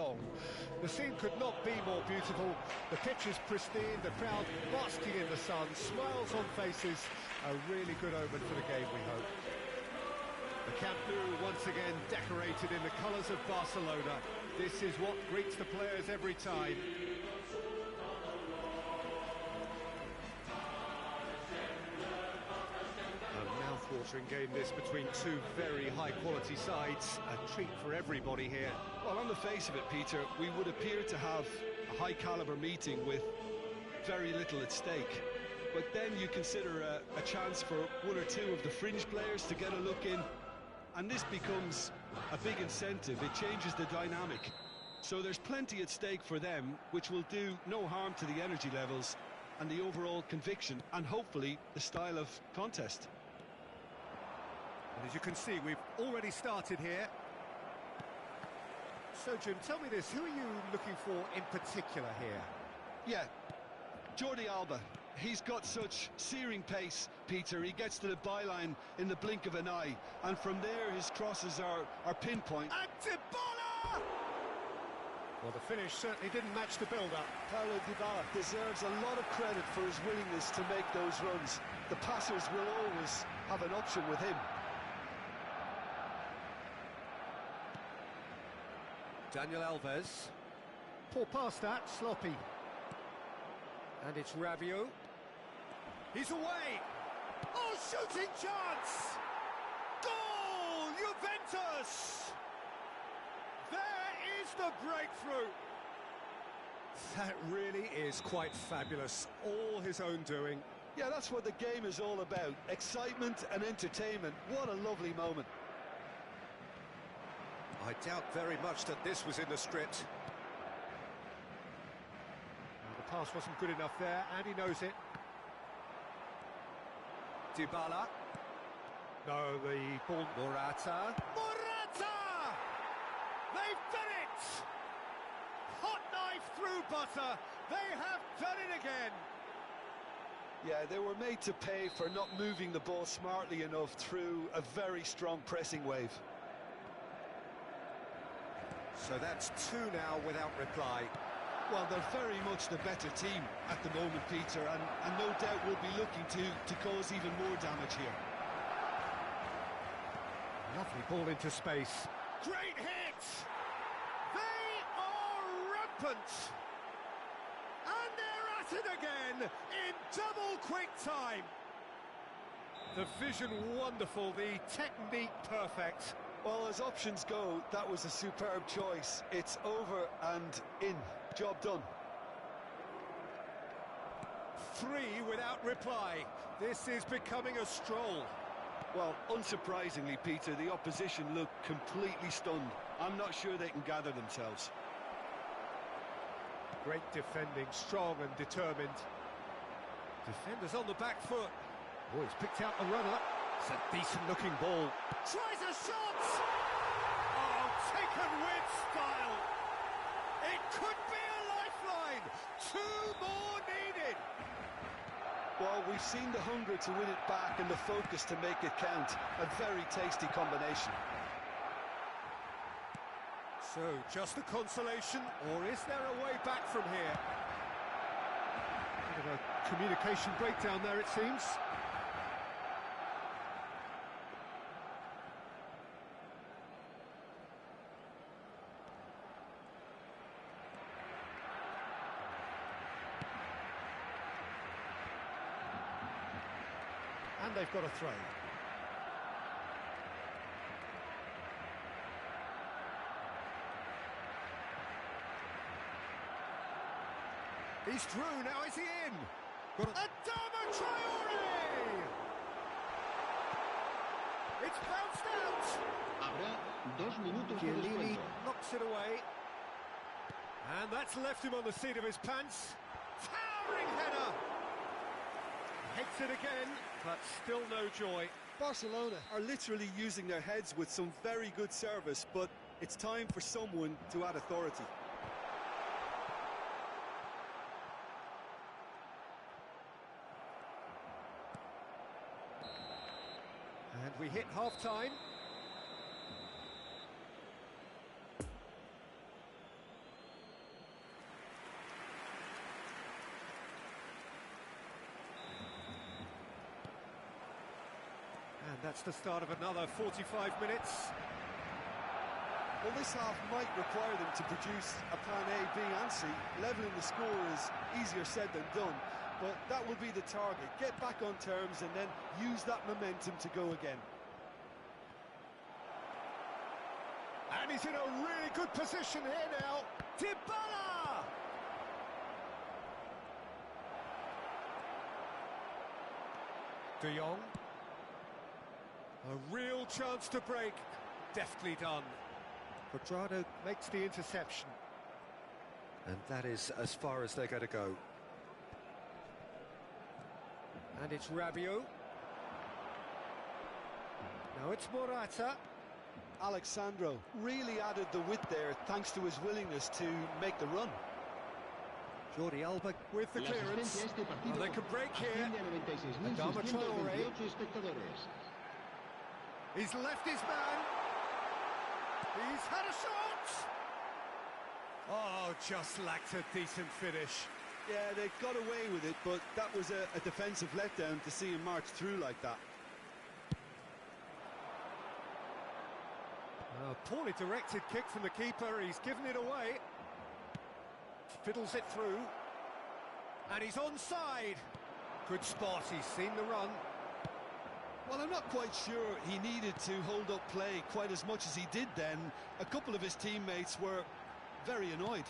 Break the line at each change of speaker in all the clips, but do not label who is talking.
long. The scene could not be more beautiful. The pitch is pristine, the crowd basking in the sun, smiles on faces. A really good omen for the game, we hope. The Camp Nou once again decorated in the colours of Barcelona. This is what greets the players every time. A mouth-watering game this between two very high-quality sides. A treat for everybody here.
Well, on the face of it, Peter, we would appear to have a high-caliber meeting with very little at stake. But then you consider a chance for one or two of the fringe players to get a look in, and this becomes a big incentive. It changes the dynamic. So there's plenty at stake for them, which will do no harm to the energy levels and the overall conviction, and hopefully the style of contest.
And as you can see, we've already started here. So, Jim, tell me this, who are you looking for in particular here?
Yeah, Jordi Alba. He's got such searing pace, Peter. He gets to the byline in the blink of an eye, and from there his crosses are pinpoint.
And Dybala! Well, the finish certainly didn't match the build-up.
Paulo Dybala deserves a lot of credit for his willingness to make those runs. The passers will always have an option with him.
Daniel Alves. Poor pass that, sloppy. And it's Rabiot. He's away! Oh, shooting chance! Goal! Juventus! There is the breakthrough! That really is quite fabulous. All his own doing.
Yeah, that's what the game is all about. Excitement and entertainment. What a lovely moment.
I doubt very much that this was in the script. The pass wasn't good enough there, and he knows it. Dybala. No, the ball... Morata. Morata! They've done it! Hot knife through butter. They have done it again.
Yeah, they were made to pay for not moving the ball smartly enough through a very strong pressing wave.
So that's two now without reply.
Well, they're very much the better team at the moment, Peter, and no doubt will be looking to cause even more damage here.
Lovely ball into space. Great hit! They are rampant! And they're at it again in double quick time. The vision wonderful, the technique perfect.
Well, as options go, that was a superb choice. It's over and in. Job done.
Three without reply. This is becoming a stroll.
Well, unsurprisingly, Peter, the opposition look completely stunned. I'm not sure they can gather themselves.
Great defending, strong and determined. Defenders on the back foot. Oh, he's picked out the runner. It's a decent-looking ball. Tries a shot! Oh, taken with style! It could be a lifeline! Two more needed!
Well, we've seen the hunger to win it back and the focus to make it count. A very tasty combination.
So, just a consolation, or is there a way back from here? Bit of a communication breakdown there, it seems. And they've got a throw. He's through, now is he in? Adama Traore! It's bounced out!
Habrá 2 minutos de
Chiellini
descuento.
knocks it away. And that's left him on the seat of his pants. Towering header! Hits it again, but still no joy.
Barcelona are literally using their heads with some very good service, but it's time for someone to add authority.
And we hit half-time. that's the start of another 45 minutes.
Well, this half might require them to produce a plan A, B and C. Levelling the score is easier said than done, but that will be the target. Get back on terms and then use that momentum to go again.
And he's in a really good position here now. Dybala! De Jong. A real chance to break. Deftly done. Quadrado makes the interception. And that is as far as they're going to go. And it's Rabiot. Now it's Morata.
Alexandro really added the width there thanks to his willingness to make the run.
Jordi Alba with the clearance. Well, they can break here. Adama Traore. He's left his man. He's had a shot! Oh, just lacked a decent finish.
Yeah, they got away with it, but that was a defensive letdown to see him march through like that.
Poorly directed kick from the keeper, he's given it away. Fiddles it through. And he's onside. Good spot, he's seen the run.
Well, I'm not quite sure he needed to hold up play quite as much as he did then. A couple of his teammates were very annoyed.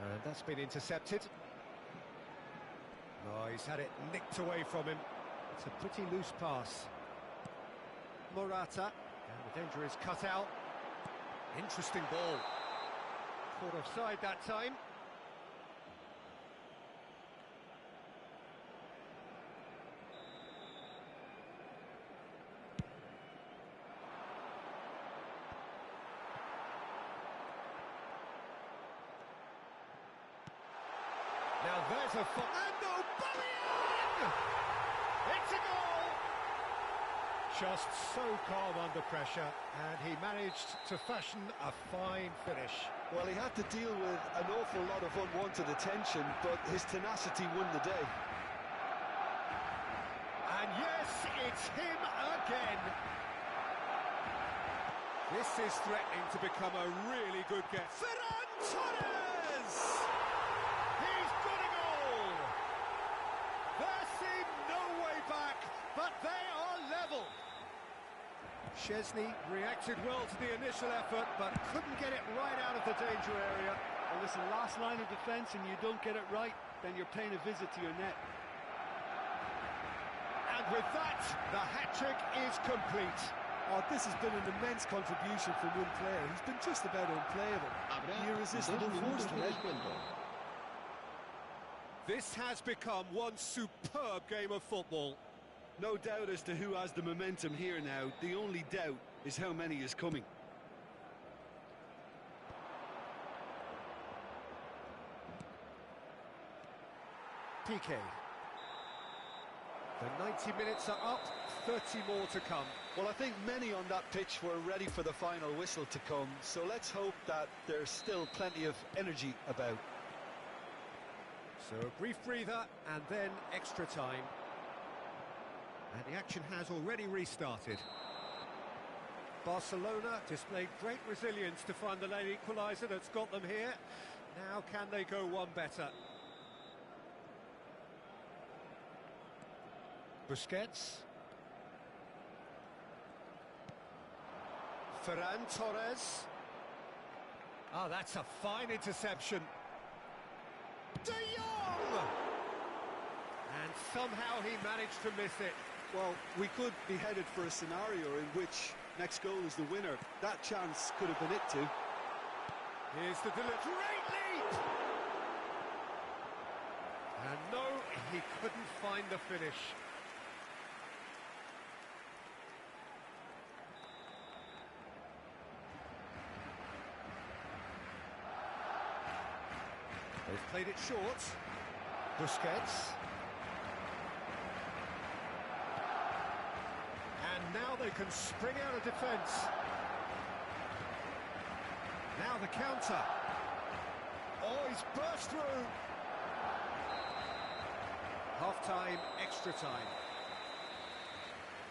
And that's been intercepted. Oh, he's had it nicked away from him. It's a pretty loose pass. Morata, and the danger is cut out. Interesting ball. Caught offside that time. Now there's a and Aubameyang! It's a goal! Just so calm under pressure, and he managed to fashion a fine finish.
Well, he had to deal with an awful lot of unwanted attention, but his tenacity won the day.
And yes, it's him again. This is threatening to become a really good game. Ferran Torres! He's got a goal! There seemed no way back, but they are level. Szczesny reacted well to the initial effort, but couldn't get it right out of the danger area.
Well, listen, last line of defence and you don't get it right, then you're paying a visit to your net.
And with that, the hat-trick is complete.
Oh, this has been an immense contribution from one player. He's been just about unplayable. The irresistible force today.
This has become one superb game of football.
No doubt as to who has the momentum here now. The only doubt is how many is coming.
PK. The 90 minutes are up, 30 more to come.
Well, I think many on that pitch were ready for the final whistle to come, so let's hope that there's still plenty of energy about.
So a brief breather and then extra time. And the action has already restarted. Barcelona displayed great resilience to find the late equaliser that's got them here. Now can they go one better? Busquets. Ferran Torres. Oh, that's a fine interception. De Jong! And somehow he managed to miss it.
Well, we could be headed for a scenario in which next goal is the winner. That chance could have been it too.
Here's the delivery. Great leap! And no, he couldn't find the finish. They've played it short. Busquets. And now they can spring out of defence. Now the counter. Oh, he's burst through. Half-time, extra time.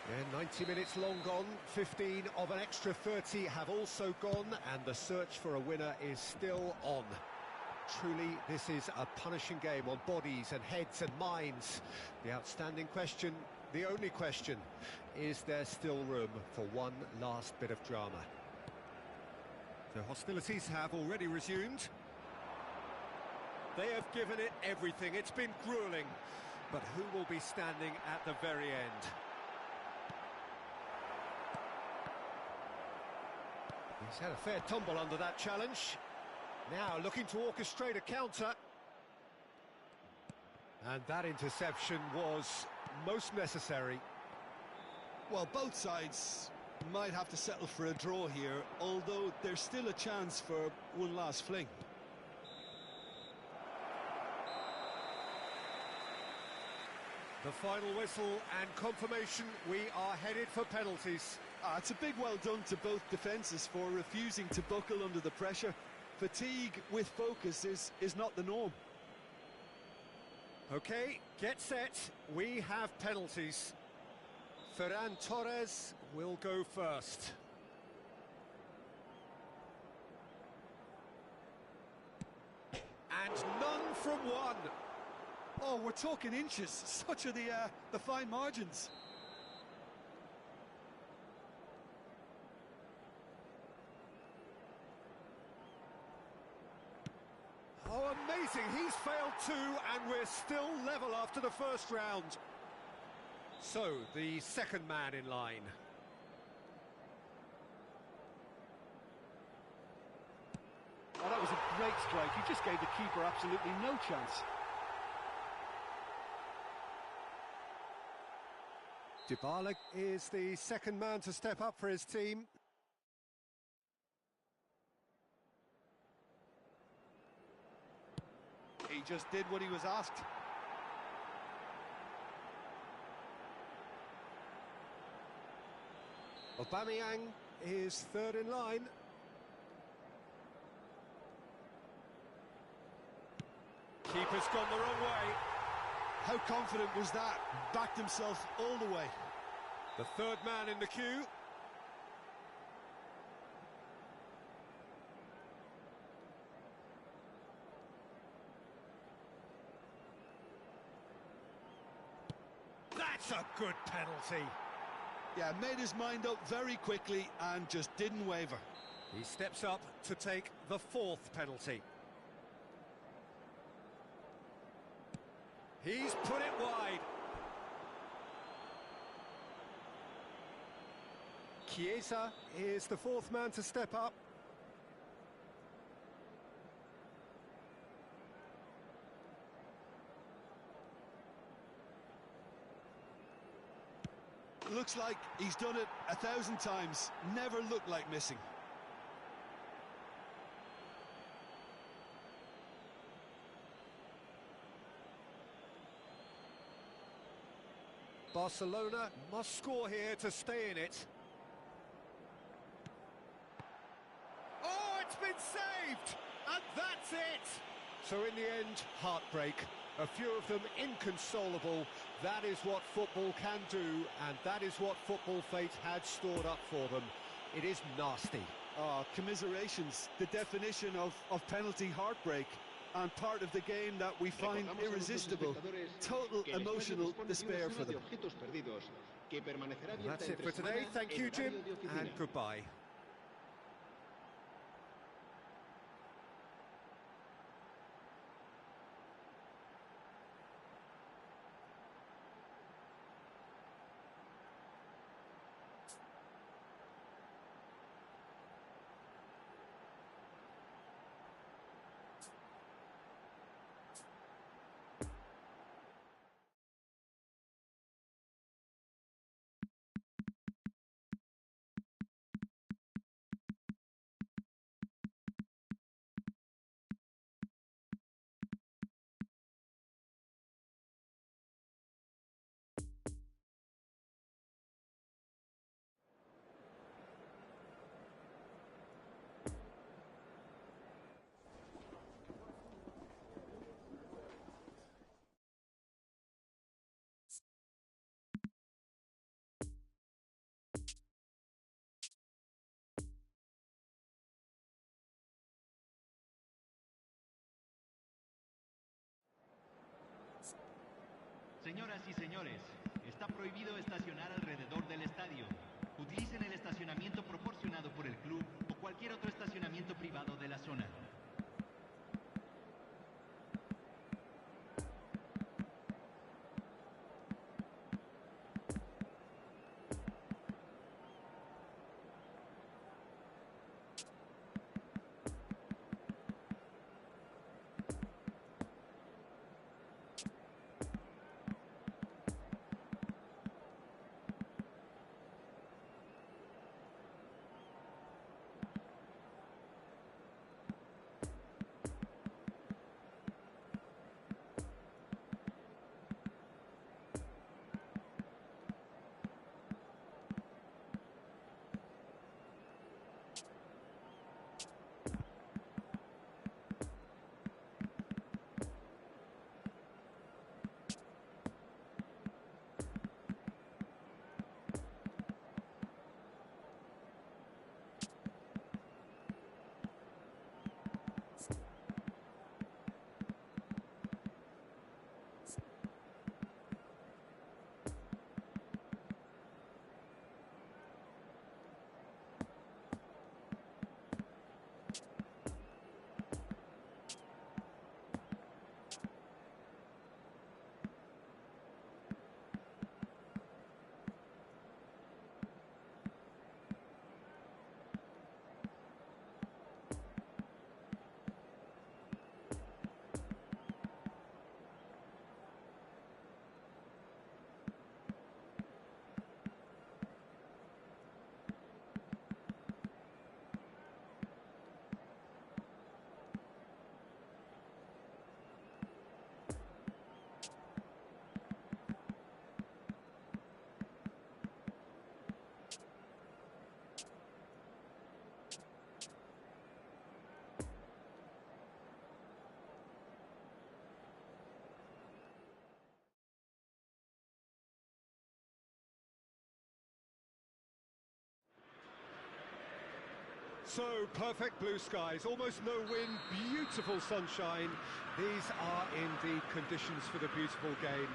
Yeah, 90 minutes long gone, 15 of an extra 30 have also gone, and the search for a winner is still on. Truly, this is a punishing game on bodies and heads and minds. The outstanding question, the only question, is there still room for one last bit of drama? The hostilities have already resumed. They have given it everything. It's been gruelling. But who will be standing at the very end? He's had a fair tumble under that challenge. Now looking to orchestrate a counter. And that interception was most necessary.
Well, both sides might have to settle for a draw here, although there's still a chance for one last fling.
The final whistle and confirmation, we are headed for penalties.
It's a big well done to both defences for refusing to buckle under the pressure. Fatigue with focus is not the norm.
Okay, get set. We have penalties. Ferran Torres will go first. And none from one.
Oh, we're talking inches. Such are the fine margins.
Oh, amazing. He's failed too, and we're still level after the first round. So, the second man in line.
Oh, that was a great strike. He just gave the keeper absolutely no chance.
Dybala is the second man to step up for his team.
He just did what he was asked.
Aubameyang is third in line. Keeper's gone the wrong way.
How confident was that? Backed himself all the way.
The third man in the queue. That's a good penalty.
Yeah, made his mind up very quickly and just didn't waver.
He steps up to take the fourth penalty. He's put it wide. Chiesa is the fourth man to step up.
Looks like he's done it 1,000 times. Never looked like missing.
Barcelona must score here to stay in it. Oh, it's been saved! And that's it! So in the end, heartbreak. A few of them inconsolable. That is what football can do, and that is what football fate had stored up for them. It is nasty.
Oh, commiserations. The definition of penalty heartbreak. And part of the game that we find irresistible. Total emotional despair for them.
That's it for today. Thank you, Jim, and goodbye.
Señoras y señores, está prohibido estacionar alrededor del estadio. Utilicen el estacionamiento proporcionado por el club o cualquier otro estacionamiento privado de la zona.
So, perfect blue skies, almost no wind, beautiful sunshine. These are indeed conditions for the beautiful game.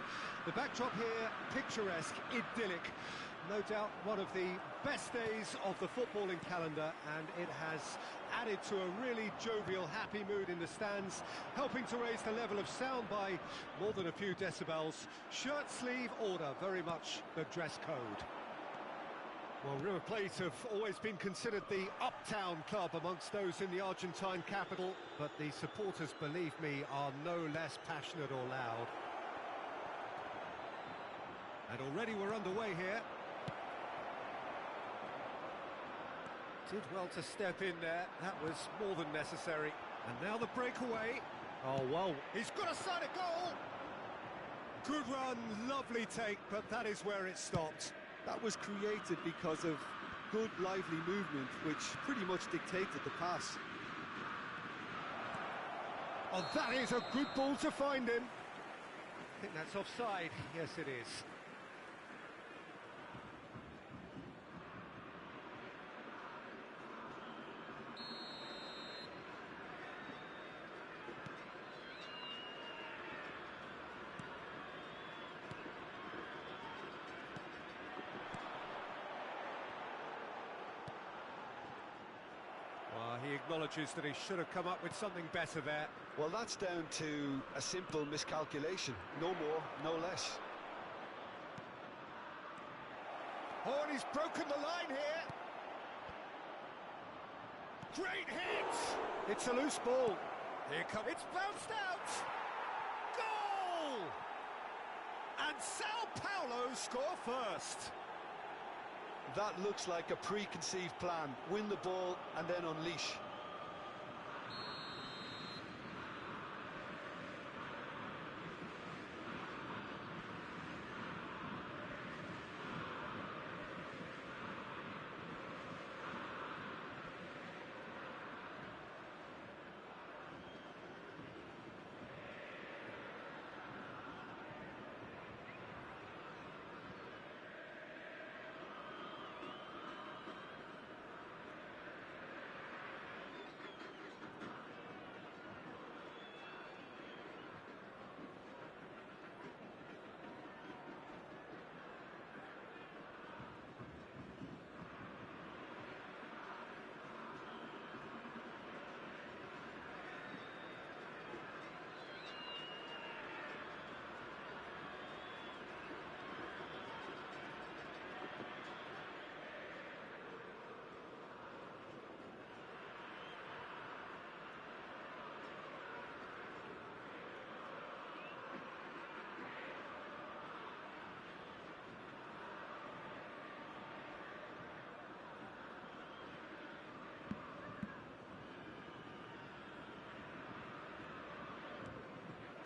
The backdrop here, picturesque, idyllic. No doubt one of the best days of the footballing calendar, and it has added to a really jovial, happy mood in the stands, helping to raise the level of sound by more than a few decibels. Shirt sleeve order, very much the dress code. Well, River Plate have always been considered the uptown club amongst those in the Argentine capital, but the supporters, believe me, are no less passionate or loud. And already we're underway here. Did well to step in there, that was more than necessary. And now the breakaway. Oh, well, he's got a side of goal! Good run, lovely take, but that is where it stopped.
That was created because of good, lively movement, which pretty much dictated the pass.
Oh, that is a good ball to find him. I think that's offside. Yes, it is. He acknowledges that he should have come up with something better there.
Well, that's down to a simple miscalculation. No more, no less.
Oh, and he's broken the line here. Great hit! It's a loose ball. Here comes... It's bounced out! Goal! And Sao Paulo score first.
That looks like a preconceived plan. Win the ball and then unleash.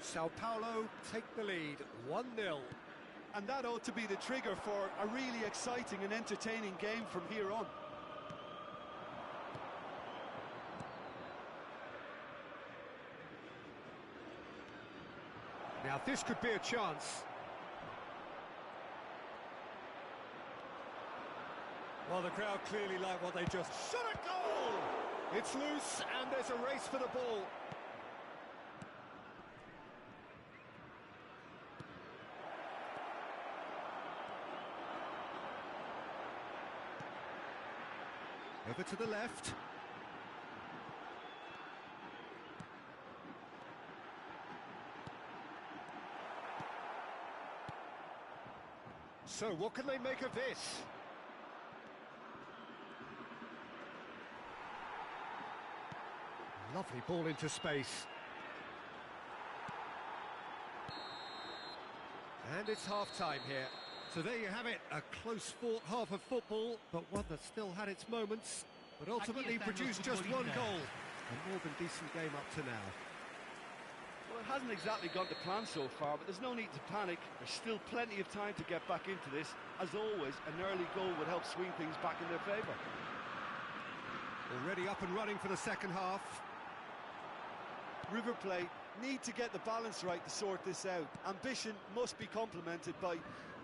Sao Paulo take the lead, 1-0.
And that ought to be the trigger for a really exciting and entertaining game from here on.
Now this could be a chance. Well, the crowd clearly like what they just shot a goal! It's loose and there's a race for the ball. Over to the left. So, what can they make of this? Lovely ball into space. And it's half-time here. So there you have it, a close-fought half of football, but one that still had its moments, but ultimately produced just one goal. A more than decent game up to now.
Well, it hasn't exactly gone to plan so far, but there's no need to panic. There's still plenty of time to get back into this. As always, an early goal would help swing things back in their favour.
Already up and running for the second half.
River Plate need to get the balance right to sort this out. Ambition must be complemented by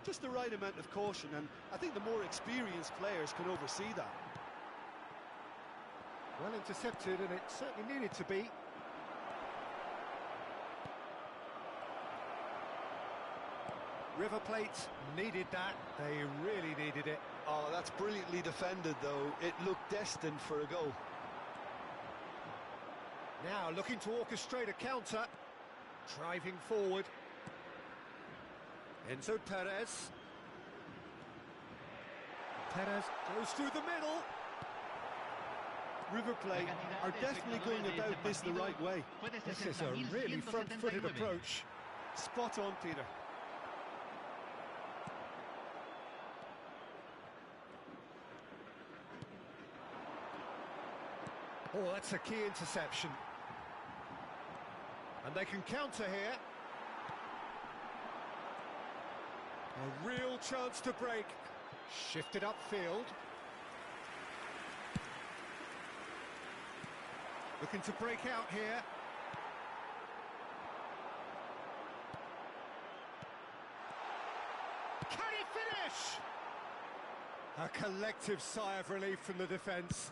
just the right amount of caution, and I think the more experienced players can oversee that.
Well intercepted, and it certainly needed to be. River Plate needed that. They really needed it.
Oh, that's brilliantly defended, though. It looked destined for a goal.
Now looking to orchestrate a counter. Driving forward. Enzo Perez. Perez goes through the middle.
River Plate are definitely going about this the right way.
This is a really front-footed approach.
Spot on, Peter.
Oh, that's a key interception. And they can counter here. A real chance to break. Shifted upfield. Looking to break out here. Can he finish? A collective sigh of relief from the defence.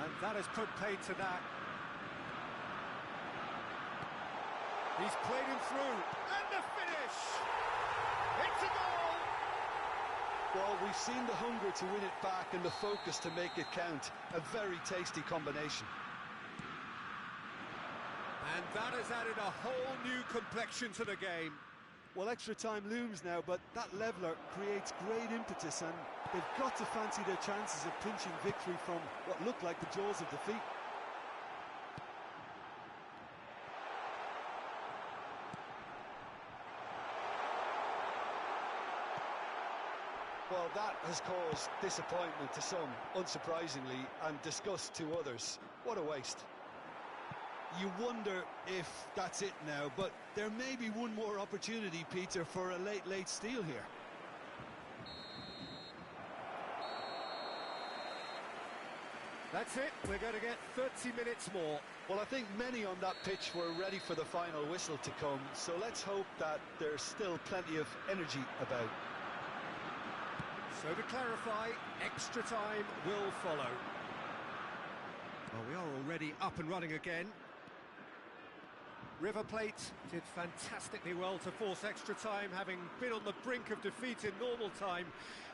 And that has put paid to that. He's played him through. And the finish! It's a goal!
Well, we've seen the hunger to win it back and the focus to make it count. A very tasty combination.
And that has added a whole new complexion to the game.
Well, extra time looms now, but that leveller creates great impetus, and they've got to fancy their chances of pinching victory from what looked like the jaws of defeat.
Well, that has caused disappointment to some, unsurprisingly, and disgust to others. What a waste. You wonder if that's it now, but there may be one more opportunity, Peter, for a late steal here.
That's it, we're going to get 30 minutes more.
Well, I think many on that pitch were ready for the final whistle to come, so let's hope that there's still plenty of energy about.
So to clarify, extra time will follow. Well, we are already up and running again. River Plate did fantastically well to force extra time, having been on the brink of defeat in normal time.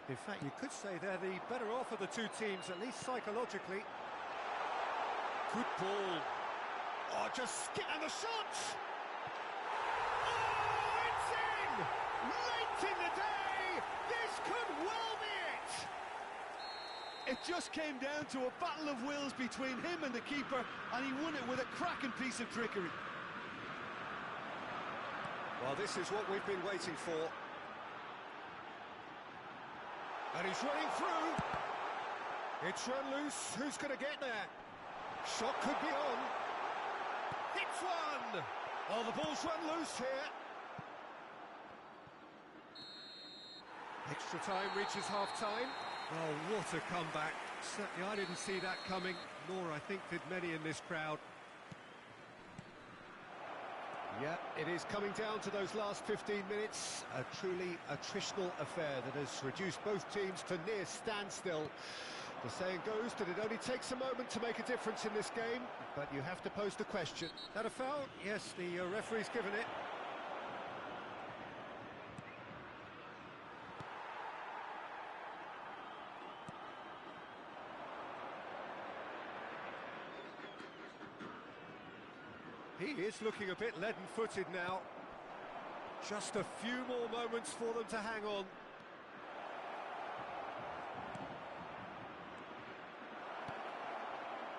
In fact, you could say they're the better off of the two teams, at least psychologically. Good ball. Oh, just skip and the shot! Oh, it's in! Late in the day! This could well be it!
It just came down to a battle of wills between him and the keeper, and he won it with a cracking piece of trickery.
Well, this is what we've been waiting for. And he's running through. It's run loose. Who's going to get there? Shot could be on. Hits one! Oh, the ball's run loose here. Extra time reaches half-time. Oh, what a comeback. Certainly I didn't see that coming, nor I think did many in this crowd. Yeah, it is coming down to those last 15 minutes. A truly attritional affair that has reduced both teams to near standstill. The saying goes that it only takes a moment to make a difference in this game, but you have to pose the question. That a foul? Yes, the referee's given it. He is looking a bit leaden-footed now. Just a few more moments for them to hang on.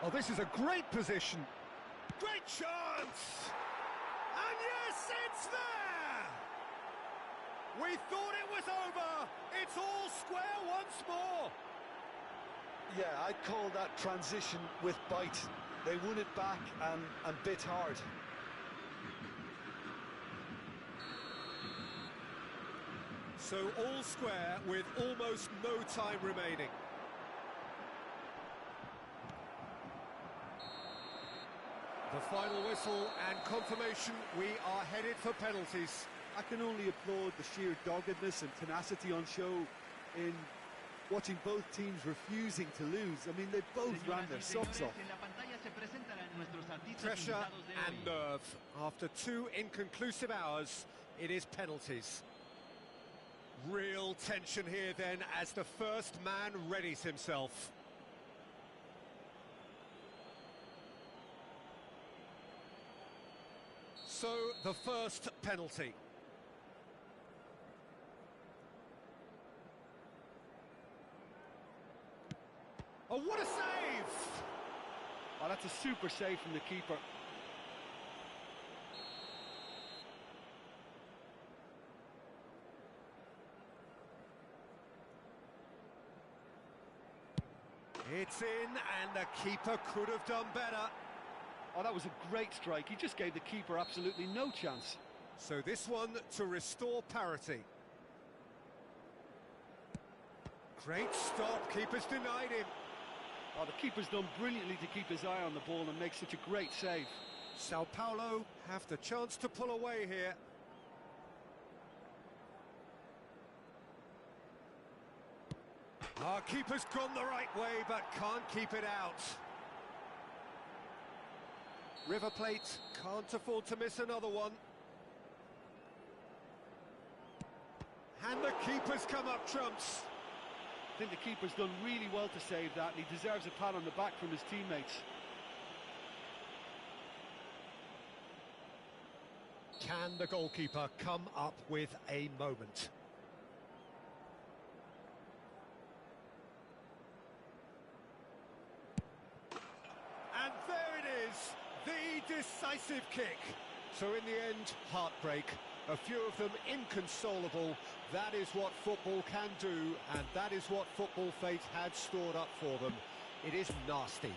Oh, this is a great position. Great chance! And yes, it's there! We thought it was over. It's all square once more.
Yeah, I'd call that transition with bite. They won it back and bit hard.
So all square with almost no time remaining. The final whistle and confirmation we are headed for penalties.
I can only applaud the sheer doggedness and tenacity on show in watching both teams refusing to lose. I mean, they both ran their socks off.
Pressure and nerve. After 2 inconclusive hours, it is penalties. Real tension here then as the first man readies himself. So, the first penalty. Oh, what a save!
Oh, that's a super save from the keeper.
It's in, and the keeper could have done better.
Oh, that was a great strike. He just gave the keeper absolutely no chance.
So this one to restore parity. Great stop, keeper's denied him.
Oh, the keeper's done brilliantly to keep his eye on the ball and make such a great save.
Sao Paulo have the chance to pull away here. Our keeper's gone the right way, but can't keep it out. River Plate can't afford to miss another one. And the keeper's come up trumps.
I think the keeper's done really well to save that, and he deserves a pat on the back from his teammates.
Can the goalkeeper come up with a moment? And there it is, the decisive kick. So in the end, heartbreak. A few of them inconsolable. That is what football can do, and that is what football fate had stored up for them. It is nasty.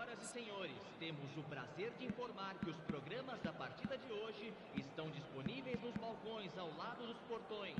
Senhoras e senhores, temos o prazer de informar que os programas da partida de hoje estão disponíveis nos balcões ao lado dos portões.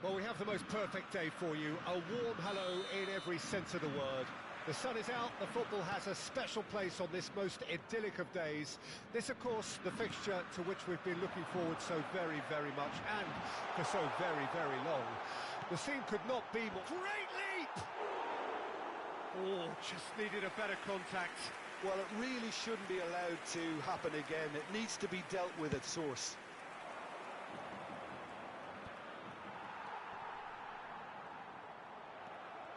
Well, we have the most perfect day for you. A warm hello in every sense of the word. The sun is out, the football has a special place on this most idyllic of days. This, of course, the fixture to which we've been looking forward so very, very much, and for so very, very long. The scene could not be more... Great leap!
Oh, just needed a better contact.
Well, it really shouldn't be allowed to happen again. It needs to be dealt with at source.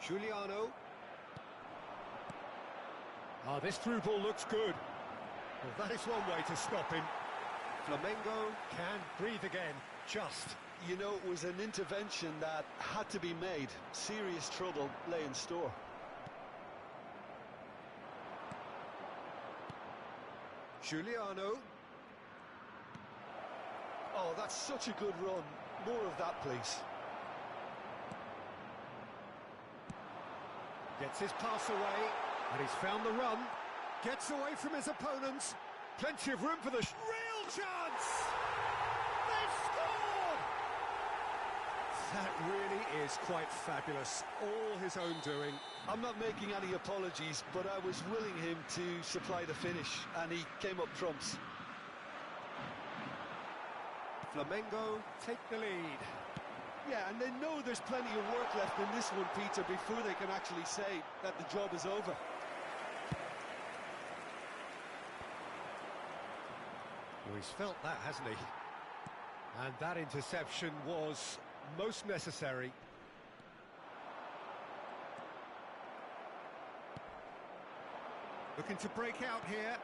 Giuliano. This through ball looks good. Well, that is one way to stop him. Flamengo can breathe again, just.
You know, it was an intervention that had to be made. Serious trouble lay in store.
Giuliano.
Oh, that's such a good run. More of that, please.
Gets his pass away, and he's found the run. Gets away from his opponents. Plenty of room for the real chance! They've scored! That really is quite fabulous. All his own doing.
I'm not making any apologies, but I was willing him to supply the finish, and he came up trumps.
Flamengo take the lead.
Yeah, and they know there's plenty of work left in this one, Peter, before they can actually say that the job is over.
Well, he's felt that, hasn't he? And that interception was most necessary. Looking to break out here.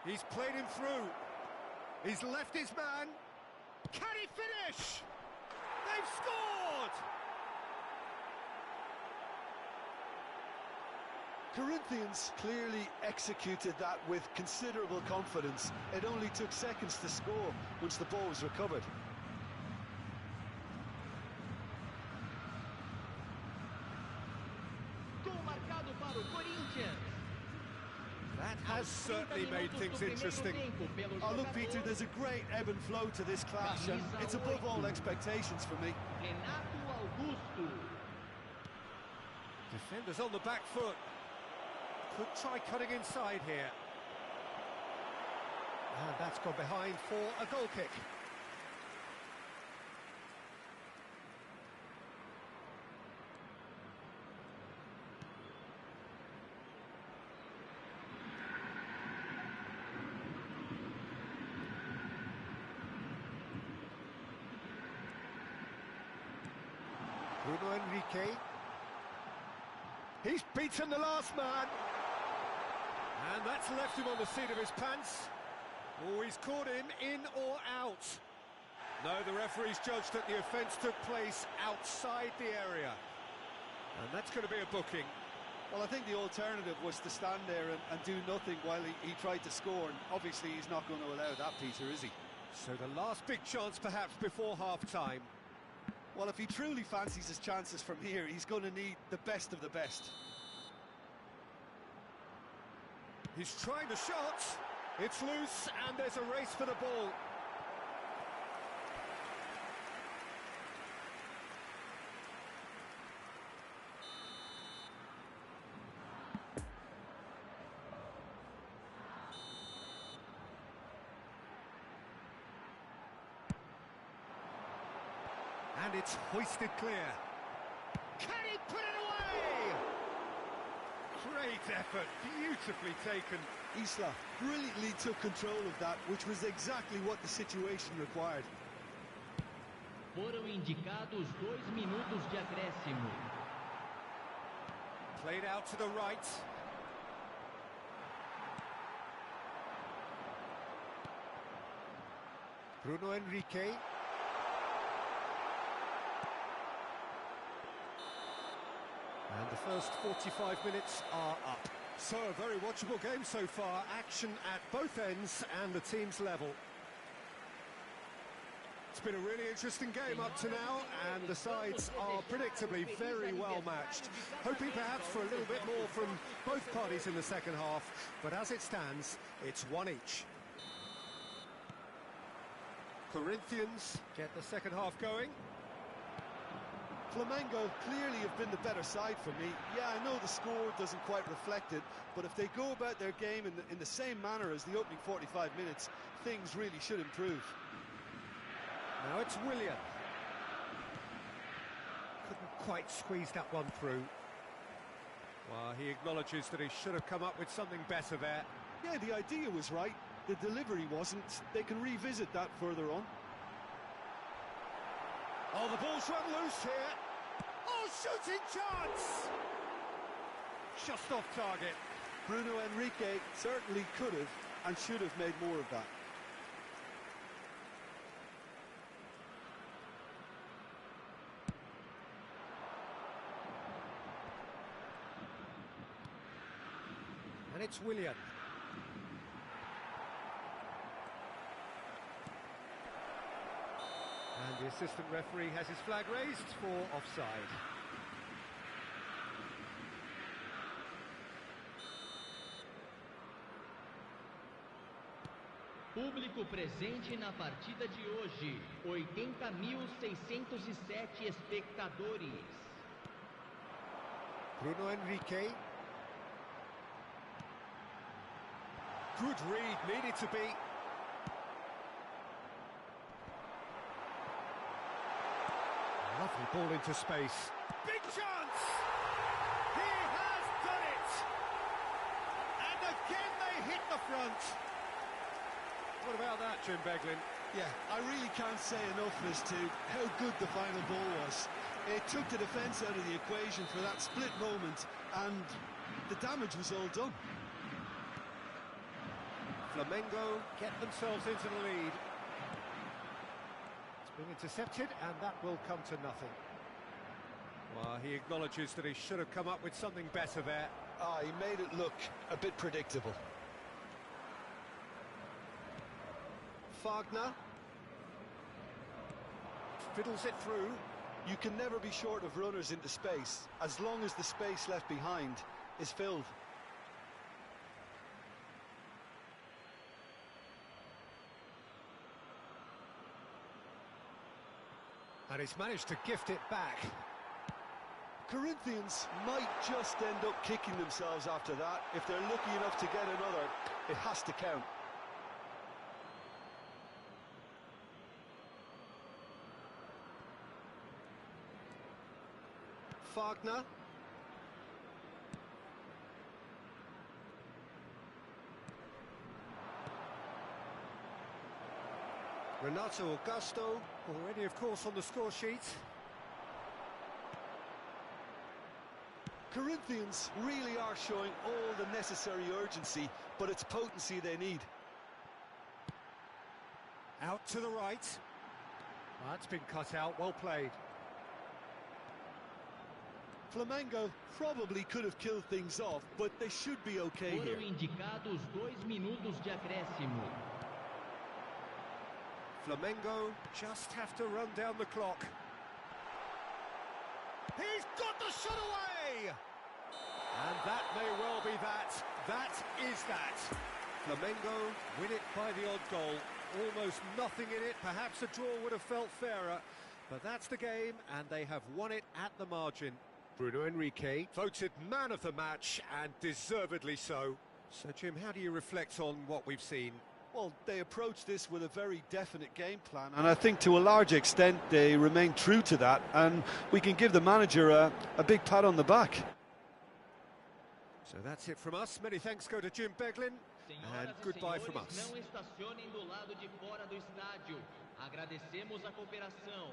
He's played him through. He's left his man. Can he finish? They've scored!
Corinthians clearly executed that with considerable confidence. It only took seconds to score once the ball was recovered.
Gol marcado para o Corinthians.
That has certainly made things interesting.
Oh, look, Peter, there's a great ebb and flow to this clash, and it's above all expectations for me.
Renato Augusto.
Defenders on the back foot. Could try cutting inside here. And that's gone behind for a goal kick. Bruno Enrique. He's beaten the last man. And that's left him on the seat of his pants. Oh, he's caught him in or out. No, the referee's judged that the offence took place outside the area. And that's going to be a booking.
Well, I think the alternative was to stand there and do nothing while he tried to score, and obviously he's not going to allow that, Peter, is he?
So the last big chance perhaps before half-time.
Well, if he truly fancies his chances from here, he's going to need the best of the best.
He's trying the shot. It's loose, and there's a race for the ball. And it's hoisted clear. Can he put it away? Great effort, beautifully taken.
Isla brilliantly took control of that, which was exactly what the situation required.
Foram indicados 2 minutos de acréscimo.
Played out to the right. Bruno Enrique. And the first 45 minutes are up. So, a very watchable game so far. Action at both ends and the team's level. It's been a really interesting game up to now, and the sides are predictably very well matched. Hoping perhaps for a little bit more from both parties in the second half, but as it stands, it's one each. Corinthians get the second half going.
Flamengo clearly have been the better side for me. Yeah, I know the score doesn't quite reflect it, but if they go about their game in the same manner as the opening 45 minutes, things really should improve.
Now it's Willian. Couldn't quite squeeze that one through. Well, he acknowledges that he should have come up with something better there.
Yeah, the idea was right. The delivery wasn't. They can revisit that further on.
Oh, the ball's run loose here. Oh, shooting chance! Just off target.
Bruno Enrique certainly could have and should have made more of that.
And it's Willian. And the assistant referee has his flag raised for offside.
Público presente na partida de hoje, 80.607 espectadores.
Bruno Enrique. Good read, needed to be. Lovely ball into space. Big chance! He has done it! And again they hit the front. What about that, Jim Beglin?
Yeah, I really can't say enough as to how good the final ball was. It took the defence out of the equation for that split moment, and the damage was all done.
Flamengo get themselves into the lead. Been intercepted, and that will come to nothing. Well, he acknowledges that he should have come up with something better there.
Ah, he made it look a bit predictable.
Wagner fiddles it through.
You can never be short of runners into space, as long as the space left behind is filled.
And he's managed to gift it back.
Corinthians might just end up kicking themselves after that. If they're lucky enough to get another, it has to count.
Wagner. Renato Augusto, already of course on the score sheet.
Corinthians really are showing all the necessary urgency, but it's potency they need.
Out to the right. Well, that's been cut out, well played.
Flamengo probably could have killed things off, but they should be okay here.
Foram indicados 2 minutos de acréscimo.
Flamengo just have to run down the clock. He's got the shot away! And that may well be that. That is that. Flamengo win it by the odd goal. Almost nothing in it. Perhaps a draw would have felt fairer. But that's the game, and they have won it at the margin. Bruno Henrique, voted man of the match, and deservedly so. So, Jim, how do you reflect on what we've seen?
Well, they approached this with a very definite game plan, and I think to a large extent they remain true to that, and we can give the manager a big pat on the back.
So that's it from us. Many thanks go to Jim Beglin, and goodbye from us.
Não estacionem do lado de fora do estádio. Agradecemos a cooperação.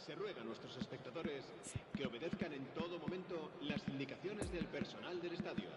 Se ruega a nuestros espectadores que obedezcan en todo momento las indicaciones del personal del estadio.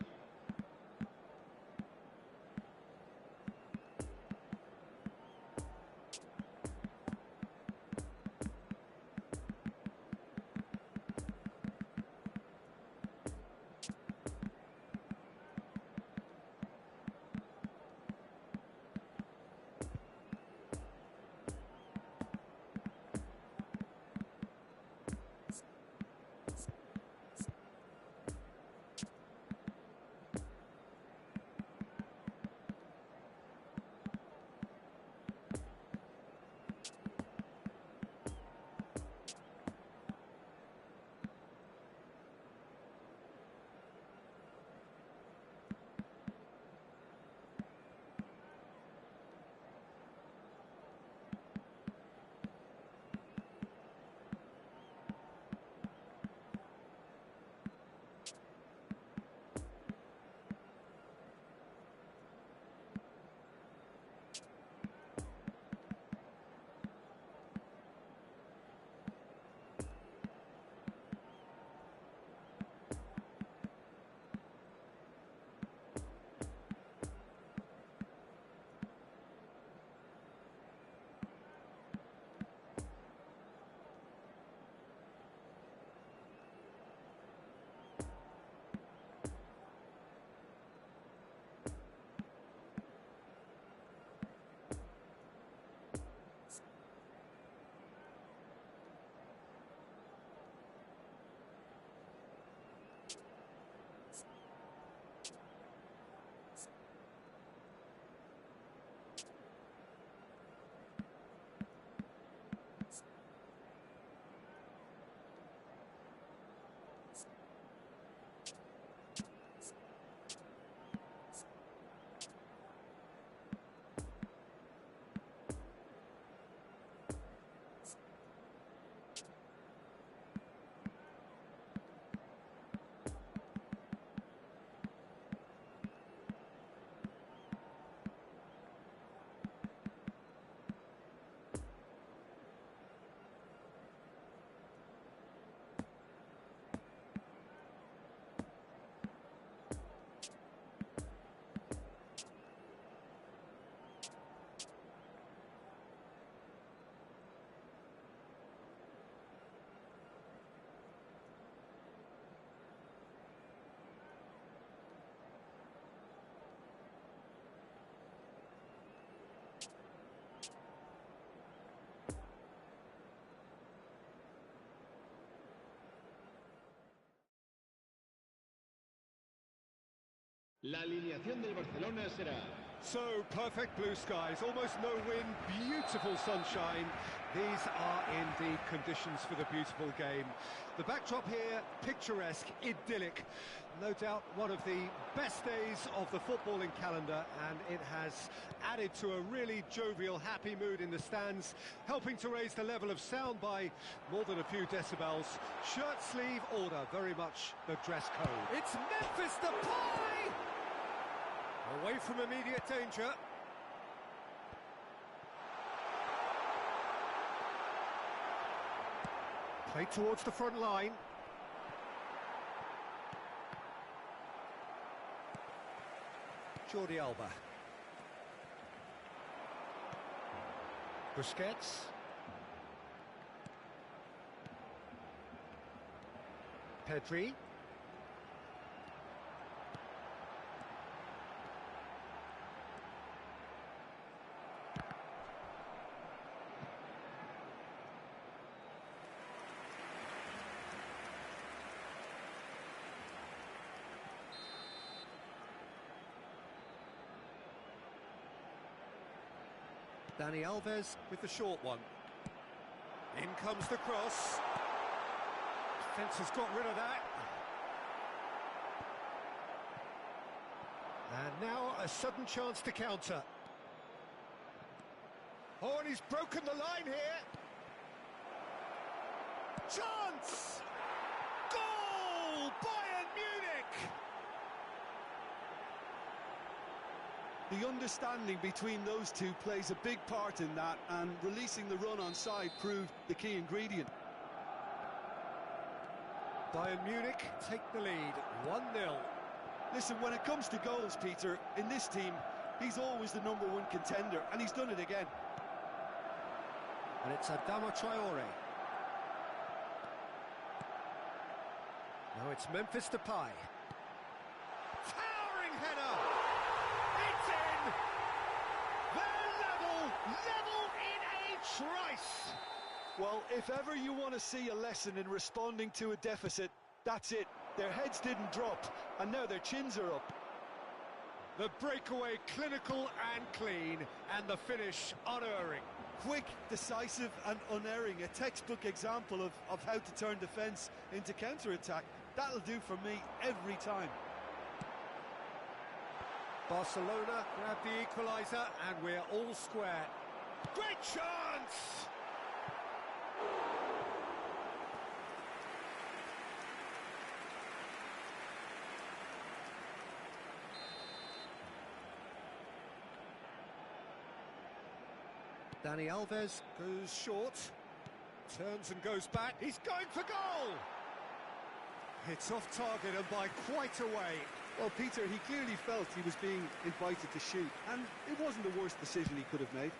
La alineación del Barcelona será...
So, perfect blue skies, almost no wind, beautiful sunshine. These are indeed conditions for the beautiful game. The backdrop here, picturesque, idyllic. No doubt one of the best days of the footballing calendar, and it has added to a really jovial, happy mood in the stands, helping to raise the level of sound by more than a few decibels. Shirt sleeve order, very much the dress code. It's Memphis Depay! Away from immediate danger. Play towards the front line. Jordi Alba. Busquets. Pedri. Dani Alves with the short one. In comes the cross. Defence has got rid of that. And now a sudden chance to counter. Oh, and he's broken the line here. Chance! Goal! Bayern Munich!
The understanding between those two plays a big part in that, and releasing the run on side proved the key ingredient.
Bayern Munich take the lead, 1-0.
Listen, when it comes to goals, Peter, in this team, he's always the #1 contender, and he's done it again.
And it's Adama Traore. Now it's Memphis Depay. Towering header! It's in! They're level in a trice!
Well, if ever you want to see a lesson in responding to a deficit, that's it. Their heads didn't drop, and now their chins are up.
The breakaway clinical and clean, and the finish unerring.
Quick, decisive and unerring, a textbook example of how to turn defence into counter-attack. That'll do for me every time.
Barcelona grab the equaliser, and we're all square. Great chance! Dani Alves goes short, turns and goes back, he's going for goal! It's off target and by quite a way.
Well, Peter, he clearly felt he was being invited to shoot, and it wasn't the worst decision he could have made.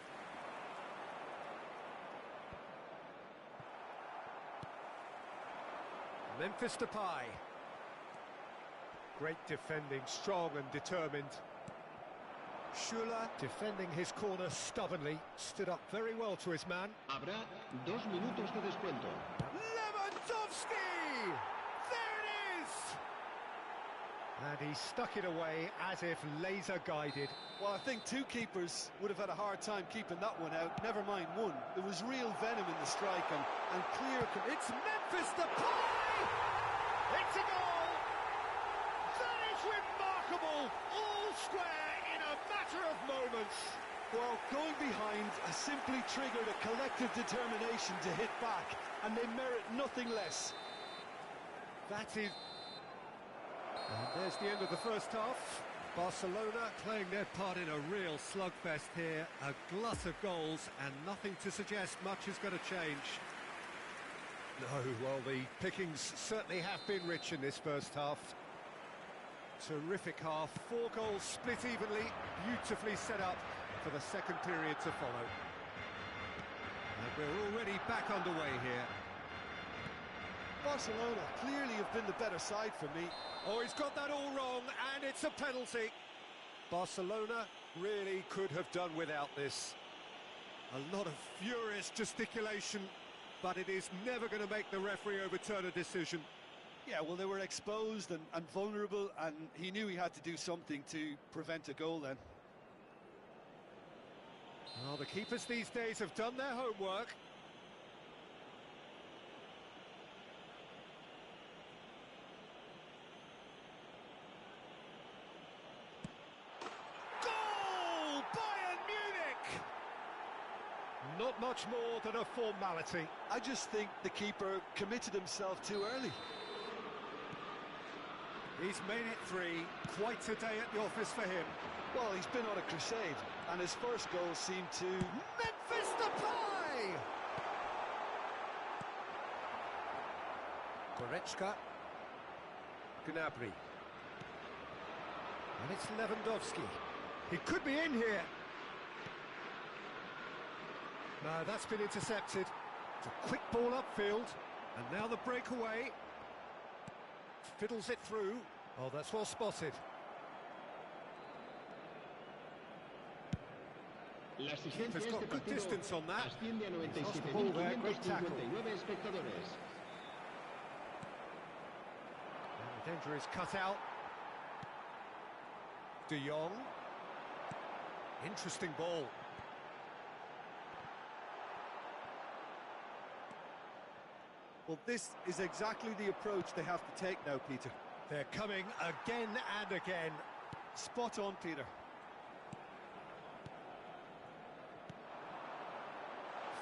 Memphis Depay. Great defending, strong and determined. Schuller defending his corner stubbornly, stood up very well to his man.
Habrá 2 minutos de descuento.
Lewandowski! There it is! And he stuck it away as if laser guided.
Well, I think two keepers would have had a hard time keeping that one out, never mind one. There was real venom in the strike and clear...
It's Memphis Depay! It's a goal! That is remarkable! All square in a matter of moments.
Well, going behind has simply triggered a collective determination to hit back, and they merit nothing less.
That is... And there's the end of the first half. Barcelona playing their part in a real slugfest here. A glut of goals and nothing to suggest much is going to change. No, well, the pickings certainly have been rich in this first half. Terrific half, 4 goals split evenly, beautifully set up for the second period to follow. And we're already back underway here.
Barcelona clearly have been the better side for me.
Oh, he's got that all wrong, and it's a penalty. Barcelona really could have done without this. A lot of furious gesticulation, but it is never going to make the referee overturn a decision.
Yeah, well, they were exposed and vulnerable, and he knew he had to do something to prevent a goal then.
Well, the keepers these days have done their homework. Goal! Bayern Munich! Not much more than a formality.
I just think the keeper committed himself too early.
He's made it 3. Quite a day at the office for him.
Well, he's been on a crusade, and his first goal seemed to...
Memphis Depay! Goretzka. Gnabry. And it's Lewandowski. He could be in here. No, that's been intercepted. It's a quick ball upfield. And now the breakaway. Fiddles it through. Oh, that's well spotted.
La asistencia
Keeper's
de
got
este
good
partido
distance on that.
asciende a
He's lost the ball there, great tackle.
97.559 espectadores.
And the danger is cut out. De Jong. Interesting ball.
Well, this is exactly the approach they have to take now, Peter.
They're coming again and again.
Spot on, Peter.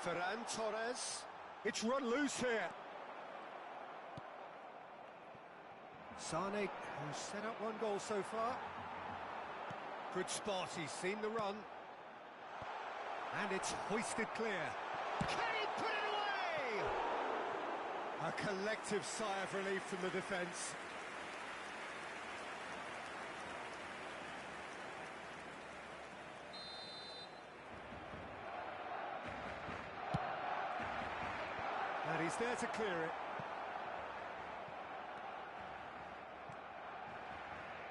Ferran Torres. It's run loose here. Sane, who's set up 1 goal so far. Good spot, he's seen the run. And it's hoisted clear. Can he put it away? A collective sigh of relief from the defence. And he's there to clear it.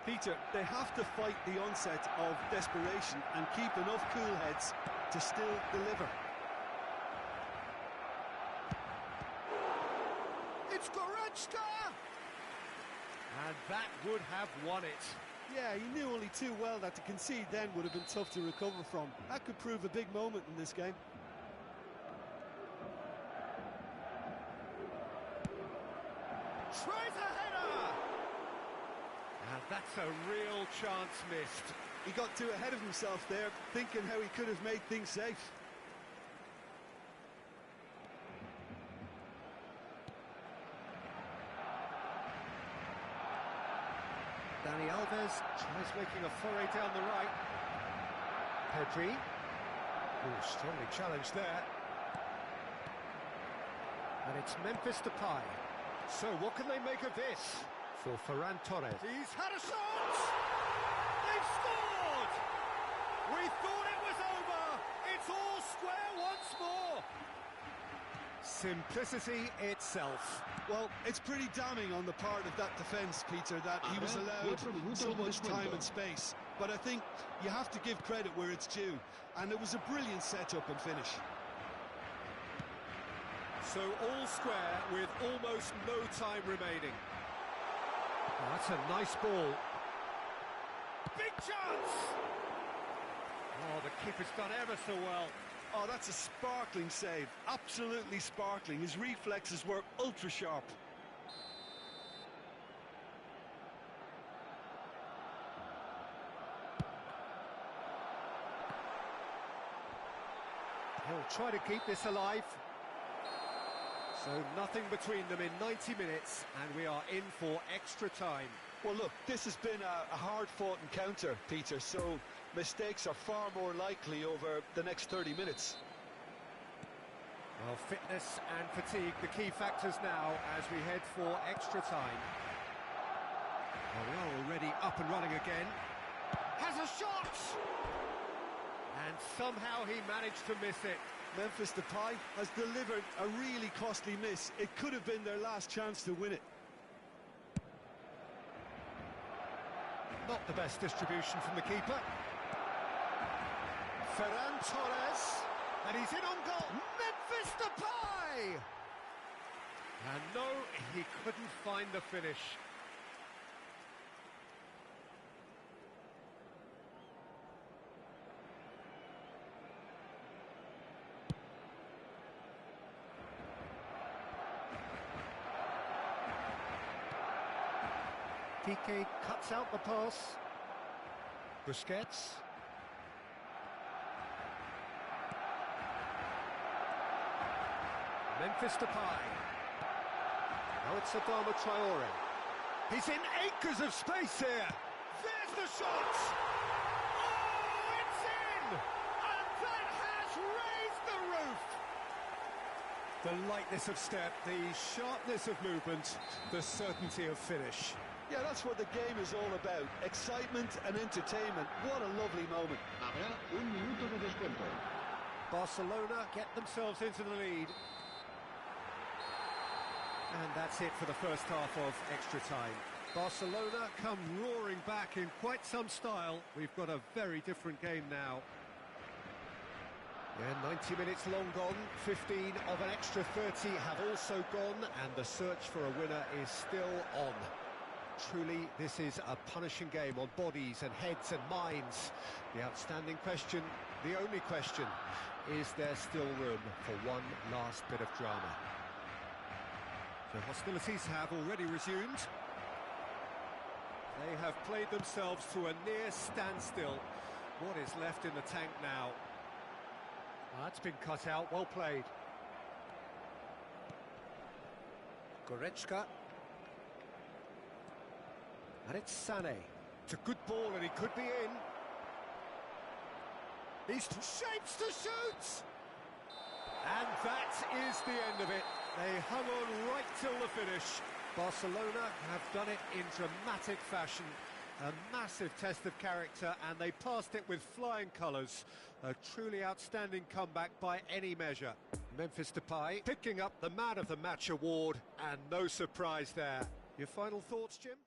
Peter, they have to fight the onset of desperation and keep enough cool heads to still deliver.
It's Goretzka! And that would have won it.
Yeah, he knew only too well that to concede then would have been tough to recover from. That could prove a big moment in this game.
Tries a header! And that's a real chance missed.
He got too ahead of himself there, thinking how he could have made things safe.
Dani Alves tries making a foray down the right. Pedri. Oh, strongly challenged there. And it's Memphis Depay. So what can they make of this? For Ferran Torres. He's had a shot! They've scored! We thought it was over! It's all square once more! Simplicity itself.
Well, it's pretty damning on the part of that defence, Peter, that he was allowed so much time and space. But I think you have to give credit where it's due. And it was a brilliant setup and finish.
So all square with almost no time remaining. Oh, that's a nice ball. Big chance! Oh, the keeper's done ever so well.
Oh, that's a sparkling save. Absolutely sparkling. His reflexes were ultra sharp.
He'll try to keep this alive. So nothing between them in 90 minutes, and we are in for extra time.
Well, look, this has been a hard-fought encounter, Peter, so mistakes are far more likely over the next 30 minutes.
Well, fitness and fatigue, the key factors now as we head for extra time. Well, we are already up and running again. Has a shot! And somehow he managed to miss it.
Memphis Depay has delivered a really costly miss. It could have been their last chance to win it.
Not the best distribution from the keeper. Ferran Torres, and he's in on goal. Memphis Depay! And no, he couldn't find the finish. Piqué cuts out the pass. Busquets. Memphis Depay. Now it's Adama Traore. He's in acres of space here. There's the shot! Oh, it's in! And that has raised the roof! The lightness of step, the sharpness of movement, the certainty of finish.
Yeah, that's what the game is all about. Excitement and entertainment. What a lovely moment.
Habrá un minuto de descuento.
Barcelona get themselves into the lead. And that's it for the first half of extra time. Barcelona come roaring back in quite some style. We've got a very different game now. Yeah, 90 minutes long gone, 15 of an extra 30 have also gone, and the search for a winner is still on. Truly, this is a punishing game on bodies and heads and minds. The outstanding question, the only question, is there still room for one last bit of drama? The hostilities have already resumed. They have played themselves to a near standstill. What is left in the tank now? That's been cut out, well played. Goretzka. And it's Sané. It's a good ball and he could be in. He's shapes to shoot! And that is the end of it. They hung on right till the finish. Barcelona have done it in dramatic fashion. A massive test of character, and they passed it with flying colours. A truly outstanding comeback by any measure. Memphis Depay picking up the Man of the Match award, and no surprise there. Your final thoughts, Jim?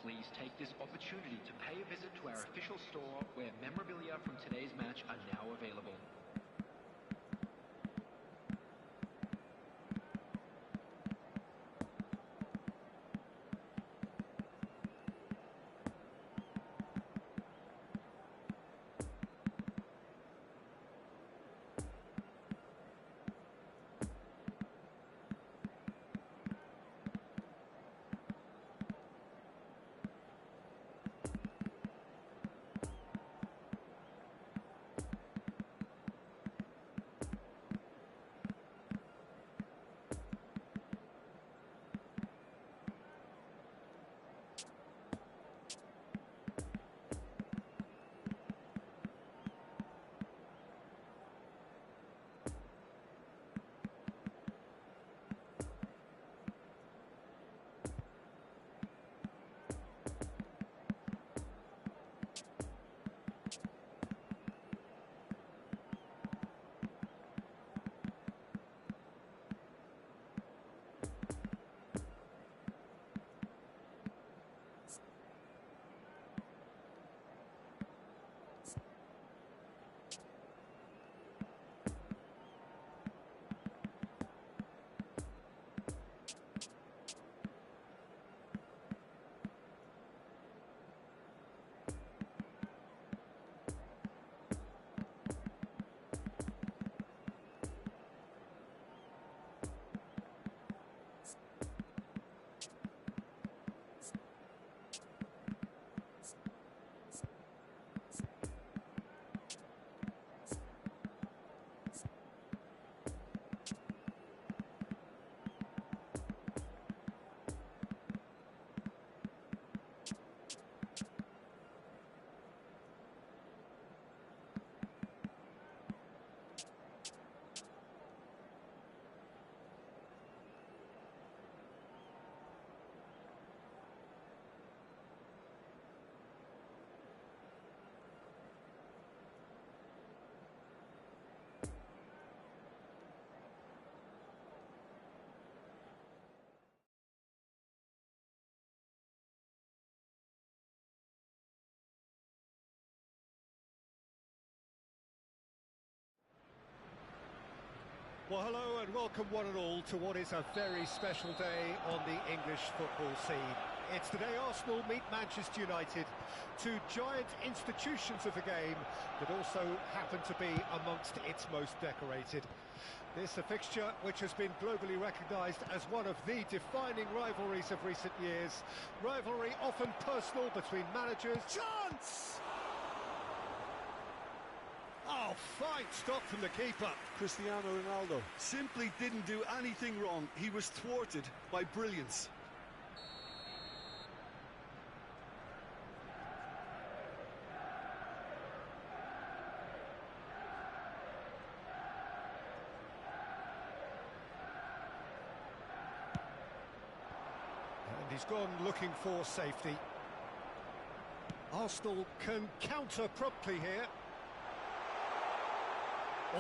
Please take this opportunity to pay a visit to our official store where memorabilia from today's match are now available.
Well, hello and welcome one and all to what is a very special day on the English football scene. It's the day Arsenal meet Manchester United, two giant institutions of the game that also happen to be amongst its most decorated. This a fixture which has been globally recognised as one of the defining rivalries of recent years. Rivalry often personal between managers. Chance! Oh, fine stop from the keeper.
Cristiano Ronaldo simply didn't do anything wrong. He was thwarted by brilliance.
And he's gone looking for safety. Arsenal can counter promptly here.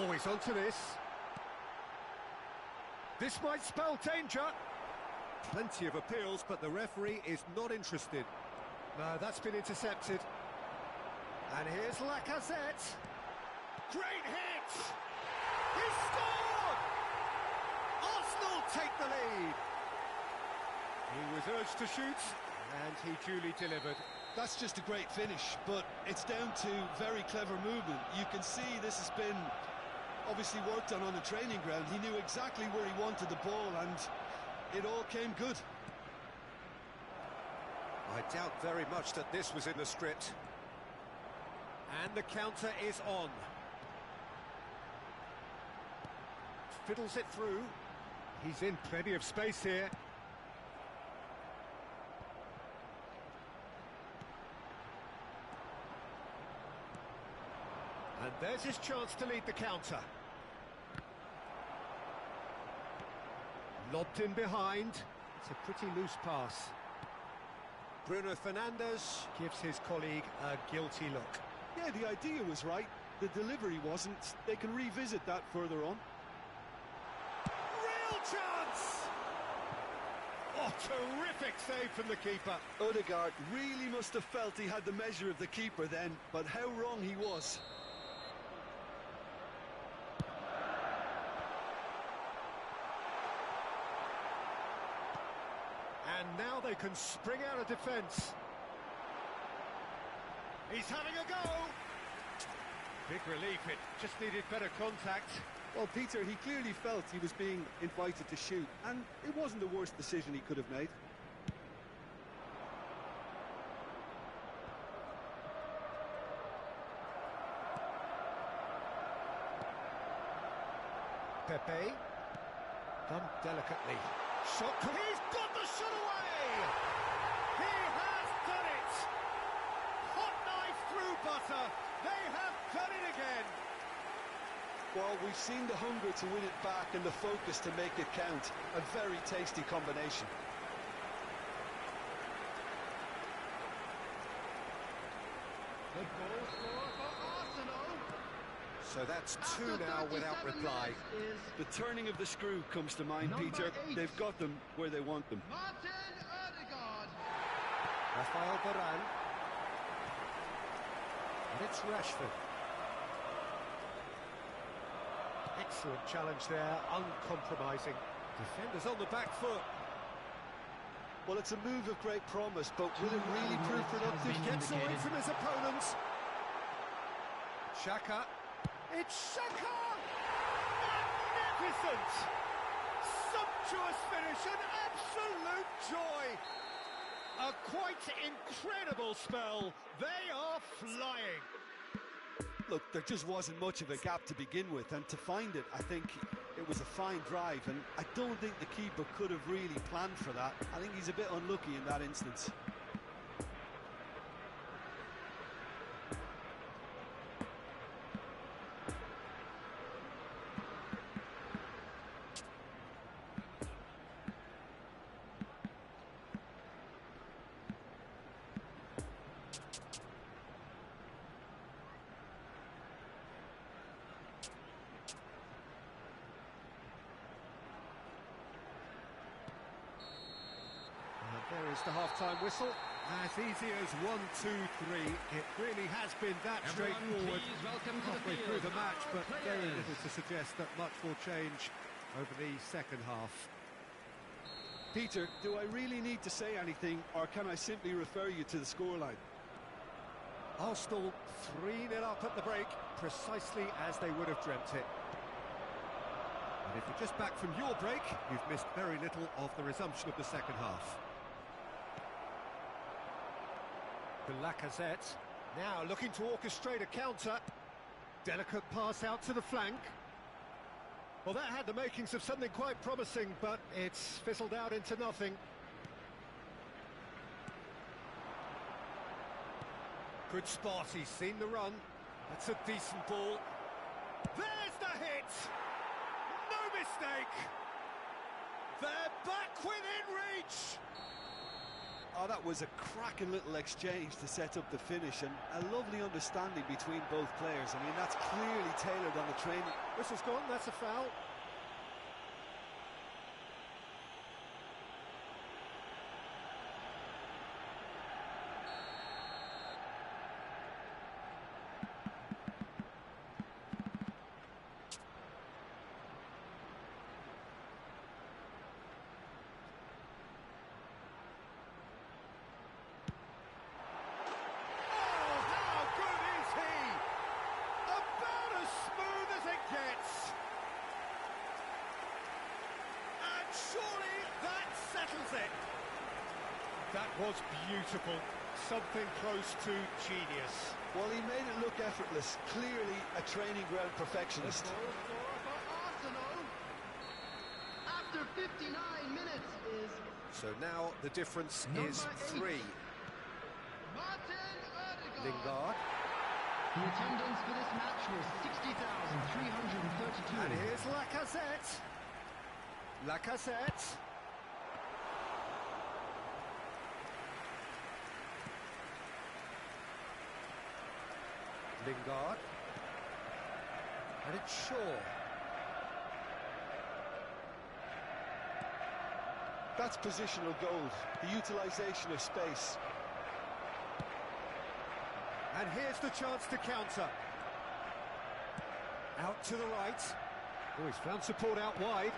Always onto this. This might spell danger. Plenty of appeals, but the referee is not interested. No, that's been intercepted. And here's Lacazette. Great hit! He scored! Arsenal take the lead. He was urged to shoot, and he duly delivered.
That's just a great finish, but it's down to very clever movement. You can see this has been obviously worked on the training ground. He knew exactly where he wanted the ball, and it all came good.
I doubt very much that this was in the script. And the counter is on. Fiddles it through. He's in plenty of space here. And there's his chance to lead the counter. Lobbed in behind. It's a pretty loose pass. Bruno Fernandes gives his colleague a guilty look.
Yeah, the idea was right. The delivery wasn't. They can revisit that further on.
Real chance! Oh, terrific save from the keeper.
Odegaard really must have felt he had the measure of the keeper then, but how wrong he was.
And now they can spring out of defence. He's having a go. Big relief, it just needed better contact.
Well, Peter, he clearly felt he was being invited to shoot, and it wasn't the worst decision he could have made.
Pepe. Done delicately. Shot. He's got the shot away! He has done it! Hot knife through butter. They have done it again.
Well, we've seen the hunger to win it back and the focus to make it count. A very tasty combination.
The goal scorer for Arsenal.
So that's two now without reply.
Is
The turning of the screw comes to mind,
Number
Peter.
8.
They've got them where they want them.
Martin Odegaard.
Rafael Varane. And it's Rashford. Excellent challenge there, uncompromising. Defenders on the back foot.
Well, it's a move of great promise, but will it really prove productive?
Gets away from his opponents. Xhaka. It's Xhaka! Magnificent! Sumptuous finish, an absolute joy! A quite incredible spell. They are flying.
Look, there just wasn't much of a gap to begin with, and to find it, I think it was a fine drive, and I don't think the keeper could have really planned for that. I think he's a bit unlucky in that instance.
There is the half-time whistle. As easy as 1, 2, 3. It really has been that straightforward halfway through the match, but very little to suggest that much will change over the second half.
Peter, do I really need to say anything, or can I simply refer you to the scoreline?
Arsenal 3-0 up at the break, precisely as they would have dreamt it. And if you're just back from your break, you've missed very little of the resumption of the second half. To Lacazette, now looking to orchestrate a counter. Delicate pass out to the flank. Well, that had the makings of something quite promising, but it's fizzled out into nothing. Good spot, he's seen the run. That's a decent ball. There's the hit! No mistake! They're back within reach!
Oh, that was a cracking little exchange to set up the finish, and a lovely understanding between both players. I mean, that's clearly tailored on the training.
Whistle's gone, that's a foul. That was beautiful, something close to genius.
Well, he made it look effortless, clearly a training ground perfectionist.
Goal scorer for Arsenal after 59 minutes is
So now the difference is 3.
Martin Odegaard.
Lingard.
The attendance for this match was 60,332.
And here's Lacazette. Lacazette. Lingard. And it's Shaw.
That's positional gold, the utilisation of space.
And here's the chance to counter. Out to the right. Oh, he's found support out wide.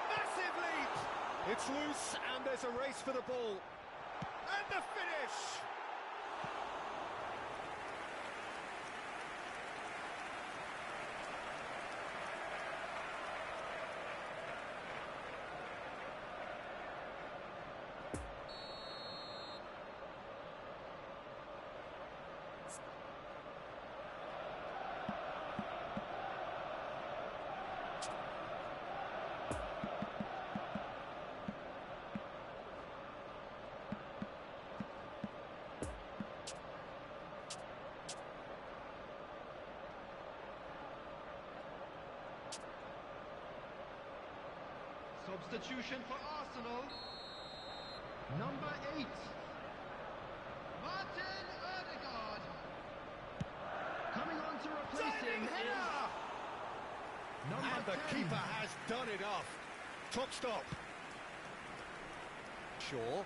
Massive leap! It's loose and there's a race for the ball. And the finish!
Substitution for Arsenal. Number 8. Martin Odegaard. Coming on to replace him is number
And the
10.
keeper has done it off. Top stop. Shaw.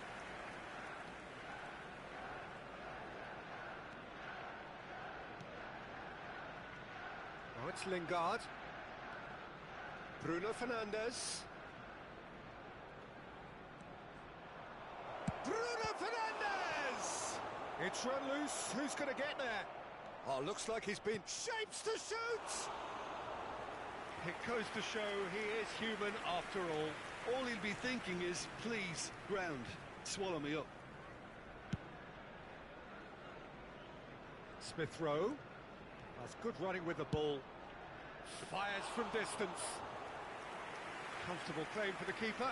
Now it's Lingard. Bruno Fernandes. Bruno Fernandes! It's run loose. Who's going to get there? Oh, looks like he's been shapes to shoot! It goes to show he is human after all.
All he'll be thinking is, please, ground, swallow me up.
Smith Rowe. That's good running with the ball. Fires from distance. Comfortable claim for the keeper.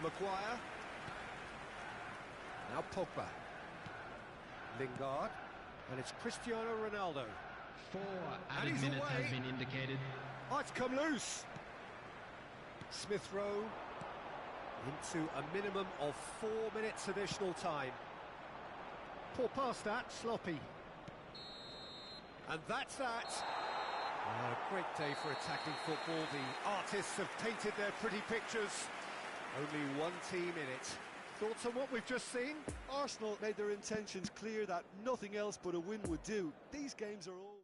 Maguire. Now Pogba. Lingard. And it's Cristiano Ronaldo.
4
And
added
he's
minutes
away.
has been indicated.
Oh, it's come loose. Smith Rowe into a minimum of 4 minutes additional time. Poor pass that, sloppy. And that's that. A great day for attacking football. The artists have painted their pretty pictures. Only one team in it. Thoughts on what we've just seen?
Arsenal made their intentions clear that nothing else but a win would do. These games are all...